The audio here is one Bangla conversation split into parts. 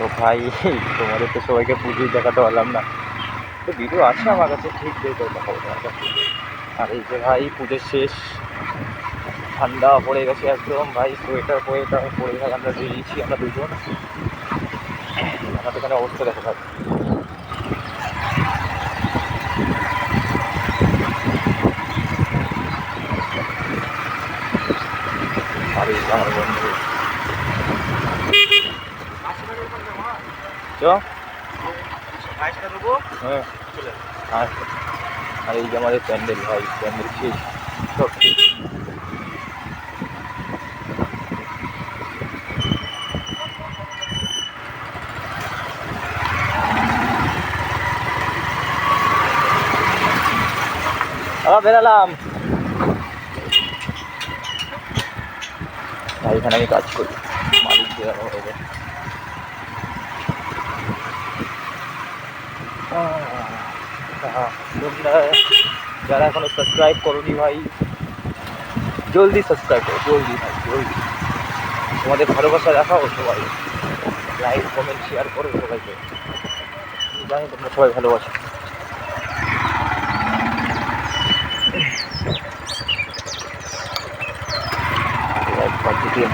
তো ভাই তোমাদের তো সবাইকে পুজোই দেখাতে পারলাম না, তো ভিডিও আছে আমার কাছে, ঠিক দেখে দেখাবো তোমাকে। আর এই যে ভাই পুজো শেষ, ঠান্ডা পড়ে গেছে একদম ভাই, সোয়েটার ফোয়েটার পরে ভাই আমরা বেরিয়েছি আমরা দুজন। আমাদের এখানে অবস্থা দেখো ভাই। আর এই যে আমার বন্ধু চ হ্যাঁ। আর এই যে আমাদের প্যান্ডেল ভাই, প্যান্ডেল শেষ সব শেষ। আবার বেরালাম ভাই, এখানে আমি কাজ করি, মালিক বেরানো হয়ে গেছে। তোমরা যারা এখনো সাবস্ক্রাইব করোনি ভাই, জলদি সাবস্ক্রাইব করো, জলদি ভাই জলদি। তোমাদের ভালোবাসা দেখাও সবাই, লাইক কমেন্ট শেয়ার করো সবাইকে, জানি তোমরা সবাই ভালোবাসো।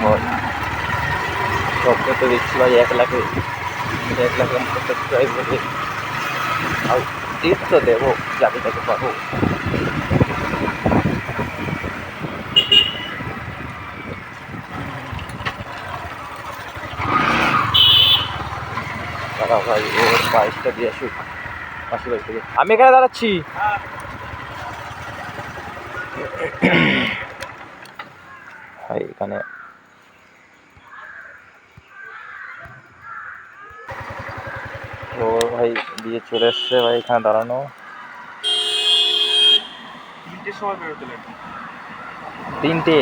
হয় স্বপ্ন তো দেখছি ভাই 1 লাখের মতো সাবস্ক্রাইব হবে, আর টিপস তো দেবো যাকে যাকে পাবো। দাঁড়া ভাই, ওর বাইকটা দিয়ে আসুক পাশের বাড়ি থেকে, আমি এখানে দাঁড়াচ্ছি। ভাই এখানে ও ভাই দিয়ে চলে এসছে ভাই, এখানে দাঁড়ানো। 3টের সময় বেরোতে লাগে। 3টে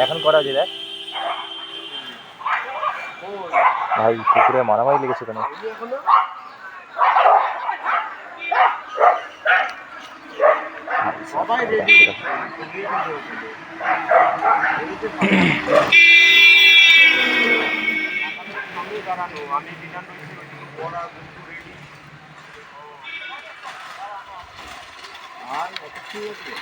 এখন করা হয়েছে দেখ ভাই, পুকুরে মারামারি লেগেছে কেন? সবাই রেডি। দাঁড়ানো আমি ডিনার করছি, বড় রেডি। আর কত কি আছে?